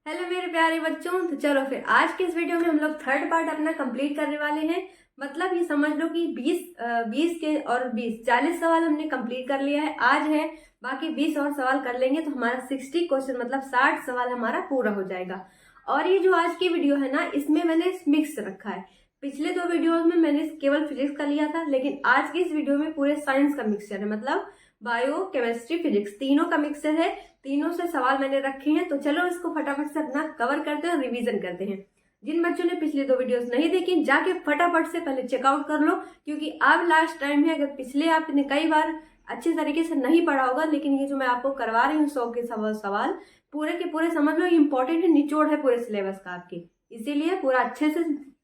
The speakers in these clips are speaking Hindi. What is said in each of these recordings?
हेलो मेरे प्यारे बच्चों। तो चलो फिर आज के इस वीडियो में हम लोग थर्ड पार्ट अपना कंप्लीट करने वाले हैं। मतलब ये समझ लो कि 20 के और 40 सवाल हमने कंप्लीट कर लिया है। आज है बाकी 20 और सवाल कर लेंगे तो हमारा 60 क्वेश्चन मतलब 60 सवाल हमारा पूरा हो जाएगा। और ये जो आज की वीडियो है ना, इसमें मैंने मिक्स रखा है। पिछले 2 वीडियोज में मैंने केवल फिजिक्स का लिया था, लेकिन आज की इस वीडियो में पूरे साइंस का मिक्सचर है। मतलब बायो, केमिस्ट्री, फिजिक्स तीनों का मिक्सचर है। तीनों से सवाल मैंने रखे हैं, तो चलो इसको फटाफट से अपना कवर करते हैं और रिवीजन करते हैं। जिन बच्चों ने पिछले 2 वीडियोस नहीं देखी, जाके फटाफट से पहले चेकआउट कर लो, क्योंकि अब लास्ट टाइम है। अगर पिछले आपने कई बार अच्छे तरीके से नहीं पढ़ा होगा, लेकिन ये जो मैं आपको करवा रही हूँ 100 के सवाल पूरे के पूरे समझ लो, इंपॉर्टेंट है, निचोड़ है पूरे सिलेबस का आपके। इसीलिए पूरा अच्छे से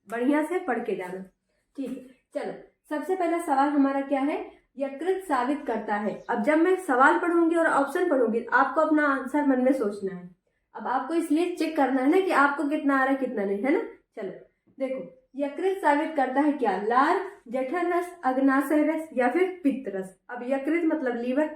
बढ़िया से पढ़ के जाना। ठीक है, चलो सबसे पहला सवाल हमारा क्या है, यकृत साबित करता है। अब जब मैं सवाल पढ़ूंगी और ऑप्शन पढ़ूंगी, आपको अपना आंसर मन में सोचना है। अब आपको इसलिए चेक करना है ना कि आपको कितना आ रहा है कितना नहीं, है ना। चलो देखो, यकृत साबित करता है क्या, लार, जठर रस, अग्नाशय रस या फिर पित्त रस। अब यकृत मतलब लीवर।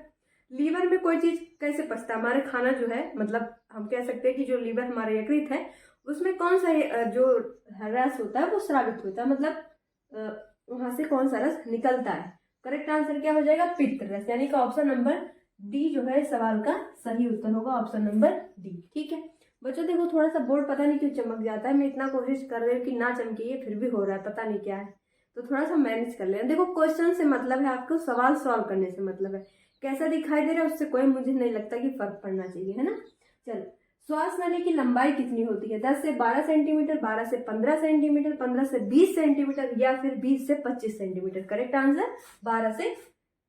लीवर में कोई चीज कैसे पचता है, हमारे खाना जो है, मतलब हम कह सकते हैं कि जो लीवर हमारा यकृत है उसमें कौन सा जो रस होता है वो स्रावित होता है, मतलब वहां से कौन सा रस निकलता है। करेक्ट आंसर क्या हो जाएगा, पित्त रस, यानी कि ऑप्शन नंबर डी जो है सवाल का सही उत्तर होगा, ऑप्शन नंबर डी। ठीक है बच्चों, देखो थोड़ा सा बोर्ड पता नहीं क्यों चमक जाता है। मैं इतना कोशिश कर रही हूँ कि ना चमके, ये फिर भी हो रहा है, पता नहीं क्या है। तो थोड़ा सा मैनेज कर लेना। देखो क्वेश्चन से मतलब है आपको, सवाल सॉल्व करने से मतलब है। कैसा दिखाई दे रहा है उससे कोई मुझे नहीं लगता कि फर्क पड़ना चाहिए, है ना। चलो, श्वास नली की लंबाई कितनी होती है, 10 से 12 सेंटीमीटर, 12 से 15 सेंटीमीटर, 15 से 20 सेंटीमीटर या फिर 20 से 25 सेंटीमीटर। करेक्ट आंसर 12 से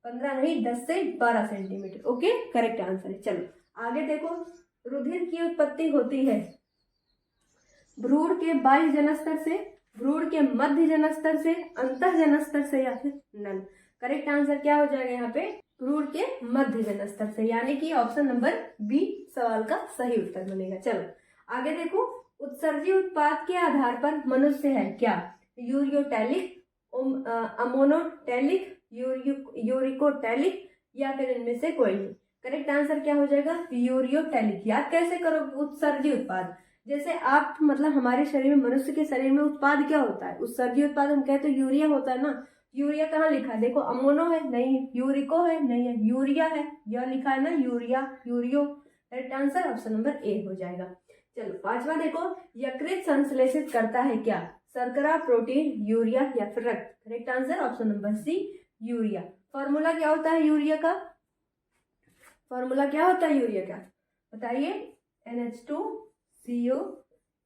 15 नहीं, 10 से 12 सेंटीमीटर। ओके, करेक्ट आंसर है। चलो आगे देखो, रुधिर की उत्पत्ति होती है भ्रूण के बाह्य जनस्तर से, भ्रूण के मध्य जनस्तर से, अंतः जनस्तर से या फिर नल। करेक्ट आंसर क्या हो जाएगा यहाँ पे, भ्रूण के मध्य जनस्तर से, यानी कि ऑप्शन नंबर बी सवाल का सही उत्तर बनेगा। चलो आगे देखो, उत्सर्जी उत्पाद के आधार पर मनुष्य है क्या, यूरियोटैलिक, अमोनोटैलिक, यूरिकोटैलिक या फिर इनमें से कोई नहीं। करेक्ट आंसर क्या हो जाएगा, यूरियोटैलिक। याद कैसे करोगे, उत्सर्जी उत्पाद, जैसे आप मतलब हमारे शरीर में, मनुष्य के शरीर में उत्पाद क्या होता है, उत्सर्जी उत्पाद हम कहे तो यूरिया होता है ना। यूरिया कहाँ लिखा है, देखो अमोनो है नहीं है, यूरिको है नहीं है, यूरिया है, यह लिखा है ना, यूरिया, यूरियो। Correct answer option number A हो जाएगा। चलो पांचवा देखो, यकृत संश्लेषित करता है क्या, शर्करा, प्रोटीन, यूरिया या फिर रक्त। Correct answer option number C, urea. Formula क्या होता है यूरिया का, फॉर्मूला क्या होता है यूरिया का बताइए, NH2CO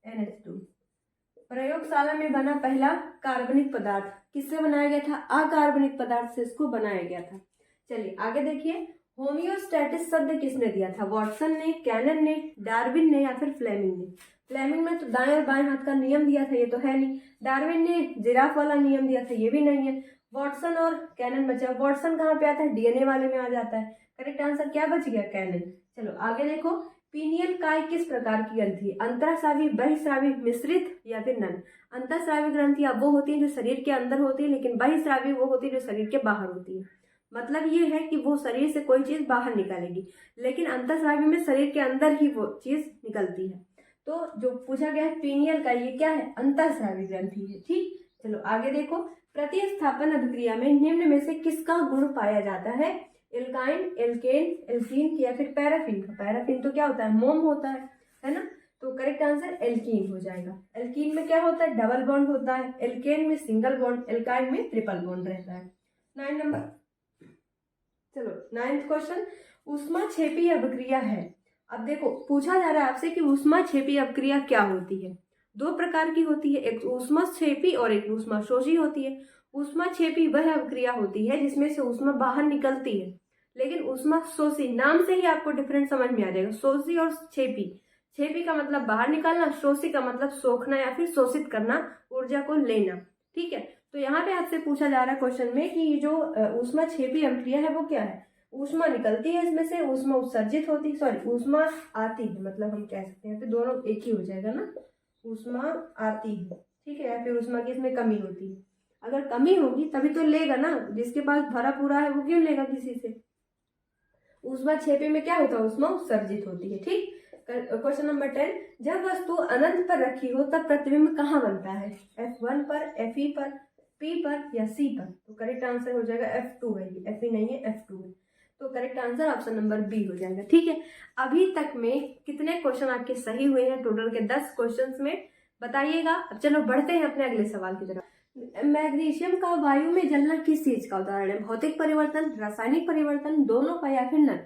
NH2। प्रयोगशाला में बना पहला कार्बनिक पदार्थ किससे बनाया गया था, अकार्बनिक पदार्थ से इसको बनाया गया था। चलिए आगे देखिए, होम्योस्टैटिस शब्द किसने दिया था, वॉटसन ने, कैनन ने, डार्विन ने या फिर फ्लेमिंग ने। फ्लेमिंग ने तो दाएं और बाएं हाथ का नियम दिया था, ये तो है नहीं। डार्विन ने जिराफ वाला नियम दिया था, ये भी नहीं है। वॉटसन और कैनन बचा। वॉटसन कहाँ पे आता है, डीएनए वाले में आ जाता है। करेक्ट आंसर क्या बच गया, कैनन। चलो आगे देखो, पीनियल काय किस प्रकार की ग्रंथि, अंतःस्रावी, बहिस्रावी, मिश्रित या फिर नन। अंतःस्रावी ग्रंथियां वो होती है जो शरीर के अंदर होती है, लेकिन बहिस्रावी वो होती है जो शरीर के बाहर होती है। मतलब ये है कि वो शरीर से कोई चीज बाहर निकालेगी, लेकिन अंतःस्रावी में शरीर के अंदर ही वो चीज निकलती है। तो जो पूछा गया है पीनियल का, ये क्या है, अंतःस्रावी ग्रंथि है। ठीक, चलो आगे देखो, प्रतिस्थापन अभिक्रिया में निम्न में से किसका गुण पाया जाता है, एल्काइन, एल्केन, एल्कीन या फिर पैराफिन का। पैराफिन तो क्या होता है, मोम होता है ना। तो करेक्ट आंसर एल्कीन हो जाएगा। एल्कीन में क्या होता है, डबल बॉन्ड होता है, एल्केन में सिंगल बॉन्ड, एल्काइन में ट्रिपल बॉन्ड रहता है। 9 नंबर, चलो 9th क्वेश्चन, ऊष्माक्षेपी अभिक्रिया है। अब देखो पूछा जा रहा है आपसे कि ऊष्माक्षेपी अभिक्रिया क्या होती है। 2 प्रकार की होती है, एक ऊष्माक्षेपी और एक ऊष्माशोषी होती है। ऊष्माक्षेपी वह अभिक्रिया होती है जिसमें से ऊष्मा बाहर निकलती है, लेकिन ऊष्माशोषी, नाम से ही आपको डिफरेंस समझ में आ जाएगा। शोषी और क्षेपी, क्षेपी का मतलब बाहर निकालना, शोषी का मतलब सोखना या फिर शोषित करना, ऊर्जा को लेना। ठीक है, तो यहाँ पे आपसे पूछा जा रहा है क्वेश्चन में कि जो ऊष्माक्षेपी अभिक्रिया है वो क्या है। ऊष्मा निकलती है इसमें से, ऊष्मा उत्सर्जित होती है, सॉरी ऊष्मा आती है, मतलब हम कह सकते हैं, तो दोनों एक ही हो जाएगा ना, ऊष्मा आती है। ठीक है, या फिर ऊष्मा की इसमें कमी होती है। अगर कमी होगी तभी तो लेगा ना, जिसके पास भरा पूरा है वो क्यों लेगा किसी से। ऊष्माक्षेपी में क्या होता है, ऊष्मा उत्सर्जित होती है। ठीक, क्वेश्चन नंबर 10, जब वस्तु अनंत पर रखी हो तब प्रतिबिंब कहाँ बनता है? F1 पर, Fe पर, P पर या C पर? तो करेक्ट आंसर हो जाएगा F2 है, ये Fe नहीं है, F2 है। तो correct answer option number B हो जाएगा। ठीक है, अभी तक में कितने क्वेश्चन आपके सही हुए हैं? टोटल के 10 क्वेश्चन में बताइएगा। अब चलो बढ़ते हैं अपने अगले सवाल की तरफ। मैग्नीशियम का वायु में जलना किस चीज का उदाहरण है? भौतिक परिवर्तन, रासायनिक परिवर्तन, दोनों का या फिर नन?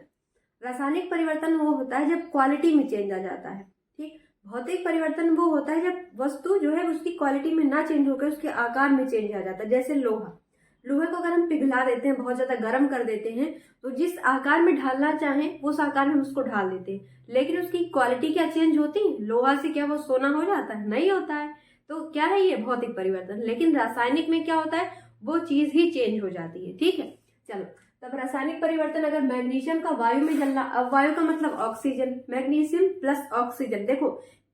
रासायनिक परिवर्तन वो होता है जब क्वालिटी में चेंज आ जाता है। ठीक, भौतिक परिवर्तन वो होता है जब वस्तु जो है उसकी क्वालिटी में ना चेंज होकर उसके आकार में चेंज आ जाता है। जैसे लोहा, लोहे को अगर हम पिघला देते हैं, बहुत ज्यादा गर्म कर देते हैं, तो जिस आकार में ढालना चाहें उस आकार में हम उसको ढाल देते हैं, लेकिन उसकी क्वालिटी क्या चेंज होती है? लोहा से क्या वो सोना हो जाता है? नहीं होता है। तो क्या है ये? भौतिक परिवर्तन। लेकिन रासायनिक में क्या होता है? वो चीज ही चेंज हो जाती है। ठीक है, चलो तब रासायनिक परिवर्तन, अगर मैग्नीशियम का वायु में जलना, अब वायु का मतलब ऑक्सीजन, मैग्नीशियम प्लस ऑक्सीजन। देखो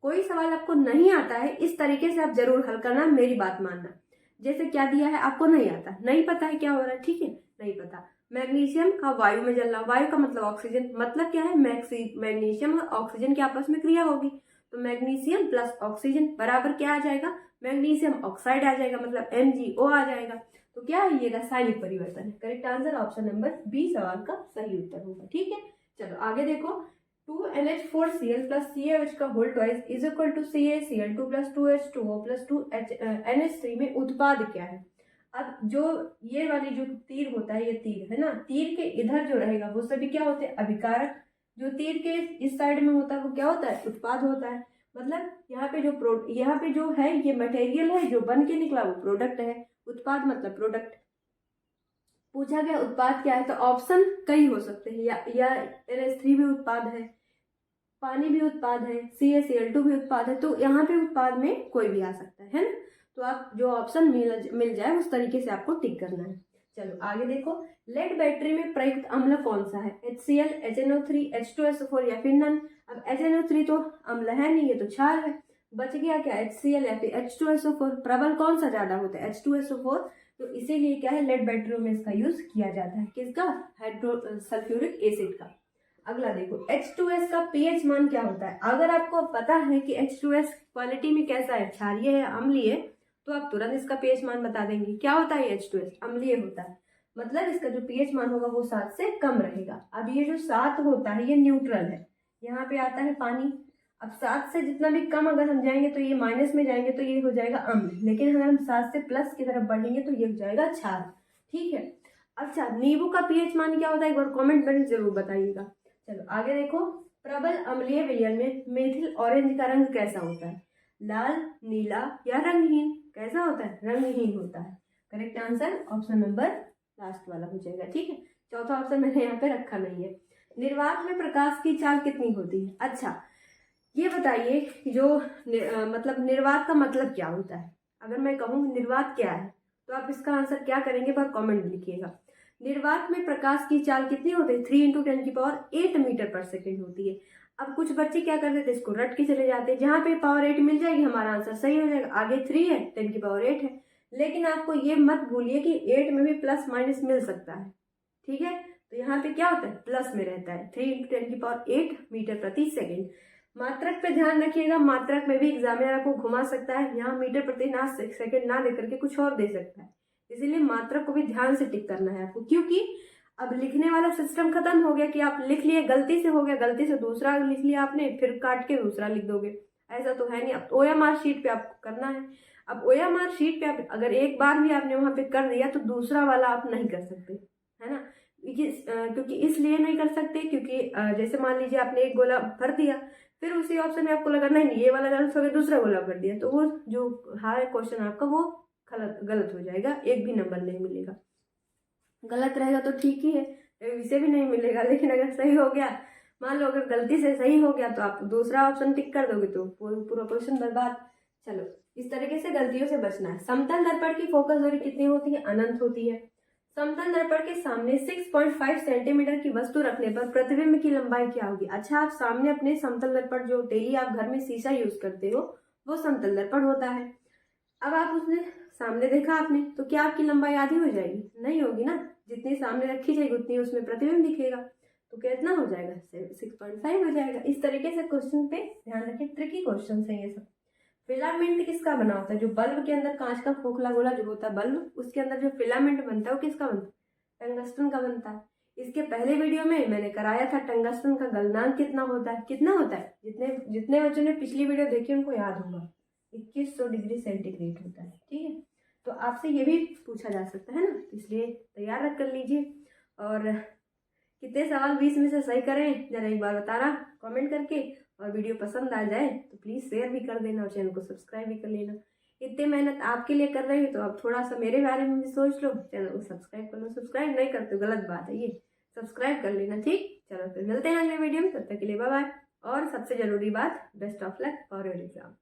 कोई सवाल आपको नहीं आता है, इस तरीके से आप जरूर हल करना, मेरी बात मानना। जैसे क्या दिया है आपको नहीं आता, नहीं पता है क्या हो रहा है, ठीक है, नहीं पता। मैग्नीशियम का वायु में जलना, वायु का मतलब ऑक्सीजन, मतलब क्या है? मैग्नीशियम और ऑक्सीजन की आपस में क्रिया होगी, तो मैग्नीशियम प्लस ऑक्सीजन बराबर क्या आ जाएगा? मैग्नीशियम ऑक्साइड आ जाएगा, मतलब MgO आ जाएगा। तो क्या है? ये रासायनिक परिवर्तन है। Correct answer option number B सवाल का सही उत्तर होगा। ठीक है, चलो आगे देखो। 2NH4Cl plus CaOH का whole twice is equal to CaCl2 plus 2H2O plus 2NH3 में उत्पाद क्या है? अब जो ये वाली जो तीर होता है, ये तीर है ना, तीर के इधर जो रहेगा वो सभी क्या होते हैं? अभिकारक। जो तीर के इस साइड में होता है वो क्या होता है? उत्पाद होता है। मतलब यहाँ पे जो है ये मटेरियल है, जो बन के निकला वो प्रोडक्ट है। उत्पाद मतलब प्रोडक्ट। पूछा गया उत्पाद क्या है, तो ऑप्शन कई हो सकते हैं, या NH3 भी उत्पाद है, पानी भी उत्पाद है, CaCl2 भी उत्पाद है। तो यहाँ पे उत्पाद में कोई भी आ सकता है ना। तो आप जो ऑप्शन मिल जाए उस तरीके से आपको टिक करना है। चलो आगे देखो। लेड बैटरी में प्रयुक्त अम्ल कौन सा है? HCl, HNO3, H2SO4 या फिर नन? अब HNO3 तो अम्ल है नहीं, ये तो क्षार है। बच गया क्या? HCl या फिर H2SO4। प्रबल कौन सा ज्यादा होता है? H2SO4। तो इसीलिए क्या है, लेड बैटरियों में इसका यूज किया जाता है। किसका? सल्फ्यूरिक एसिड का। अगला देखो, H2S का pH मान क्या होता है? अगर आपको पता है कि H2S क्वालिटी में कैसा है, क्षारीय है अम्लीय, तो आप तुरंत इसका pH मान बता देंगे। क्या होता है H2S? अम्लीय होता है, मतलब इसका जो pH मान होगा वो 7 से कम रहेगा। अब ये जो 7 होता है ये न्यूट्रल है, यहाँ पे आता है पानी। अब 7 से जितना भी कम अगर हम जाएंगे तो ये माइनस में जाएंगे तो ये हो जाएगा अम्ल, लेकिन अगर हम 7 से प्लस की तरफ बढ़ेंगे तो ये हो जाएगा क्षार। ठीक है, अच्छा नींबू का pH मान क्या होता है? एक बार कॉमेंट में जरूर बताइएगा। चलो आगे देखो। प्रबल अम्लीय विलयन में मेथिल ऑरेंज का रंग कैसा होता है? लाल, नीला या रंगहीन? कैसा होता है? रंगहीन होता है। Correct answer option number last वाला हो जाएगा। ठीक है, चौथा ऑप्शन मैंने यहाँ पे रखा नहीं है। निर्वात में प्रकाश की चाल कितनी होती है? अच्छा ये बताइए, जो मतलब निर्वात का मतलब क्या होता है? अगर मैं कहूँ निर्वात क्या है तो आप इसका आंसर क्या करेंगे? पर कमेंट में लिखिएगा। निर्वात में प्रकाश की चाल कितनी होती है? 3 × 10⁸ मीटर पर सेकेंड होती है। अब कुछ बच्चे क्या करते थे, इसको रट के चले जाते हैं, जहाँ पे पावर 8 मिल जाएगी हमारा आंसर सही हो जाएगा। आगे 3 है, 10⁸ है, लेकिन आपको ये मत भूलिए कि 8 में भी प्लस माइनस मिल सकता है। ठीक है, तो यहाँ पे क्या होता है? प्लस में रहता है। 3 × 10⁸ मीटर प्रति सेकेंड। मात्रक पे ध्यान रखिएगा, मात्रक में भी एग्जामिनर आपको घुमा सकता है, यहाँ मीटर प्रति सेकेंड ना दे करके कुछ और दे सकता है, इसीलिए मात्रक को भी ध्यान से टिक करना है आपको। क्योंकि अब लिखने वाला सिस्टम खत्म हो गया कि आप लिख लिए, गलती से हो गया, गलती से दूसरा लिख लिया आपने, फिर काट के दूसरा लिख दोगे, ऐसा तो है नहीं। अब OMR शीट पे आपको करना है। अब OMR शीट पे आप अगर एक बार भी आपने वहां पे कर दिया तो दूसरा वाला आप नहीं कर सकते, है ना। क्योंकि इसलिए नहीं कर सकते क्योंकि जैसे मान लीजिए आपने एक गोला भर दिया, फिर उसी ऑप्शन में आपको लगा नहीं ये वाला गलत हो गया, दूसरा गोला भर दिया, तो वो जो है क्वेश्चन आपका वो गलत हो जाएगा, एक भी नंबर नहीं मिलेगा। गलत रहेगा तो ठीक ही है, इसे भी नहीं मिलेगा, लेकिन अगर सही हो गया, मान लो अगर गलती से सही हो गया तो आप दूसरा ऑप्शन टिक कर दोगे तो पूरा क्वेश्चन बर्बाद। चलो इस तरीके से गलतियों से बचना है। समतल दर्पण की फोकस दूरी कितनी होती है? अनंत होती है। समतल दर्पण के सामने 6.5 सेंटीमीटर की वस्तु रखने पर प्रतिबिंब की लंबाई क्या होगी? अच्छा, आप सामने अपने समतल दर्पण, जो डेली आप घर में शीशा यूज करते हो, वो समतल दर्पण होता है। अब आप उसने सामने देखा आपने, तो क्या आपकी लंबाई आधी हो जाएगी? नहीं होगी ना, जितनी सामने रखी जाएगी उतनी उसमें प्रतिबिंब दिखेगा। तो कितना हो जाएगा, 6.5 हो जाएगा। इस तरीके से क्वेश्चन पे ध्यान रखें, ट्रिकी क्वेश्चन है ये सब। फिलामेंट किसका बना होता है, जो बल्ब के अंदर कांच का खोखला गोला जो होता है बल्ब, उसके अंदर जो फिलामेंट बनता है वो किसका बनता है, टंगस्टन का बनता है। इसके पहले वीडियो में मैंने कराया था टंगस्टन का गलनांक कितना होता है, कितना होता है, जितने जितने बच्चों ने पिछली वीडियो देखी उनको याद होगा, 2100 डिग्री सेंटीग्रेड होता है। ठीक है, तो आपसे ये भी पूछा जा सकता है ना, इसलिए तैयार रख कर लीजिए। और कितने सवाल 20 में से सही करें जरा एक बार बताना कमेंट करके, और वीडियो पसंद आ जाए तो प्लीज़ शेयर भी कर देना और चैनल को सब्सक्राइब भी कर लेना। इतनी मेहनत आपके लिए कर रही हूँ तो आप थोड़ा सा मेरे बारे में भी सोच लो, चैनल को सब्सक्राइब कर लो। सब्सक्राइब नहीं करते गलत बात है, ये सब्सक्राइब कर लेना। ठीक, चलो फिर मिलते हैं अगले वीडियो में, तब तक के लिए बाय बाय। और सबसे जरूरी बात, best of luck for your exam.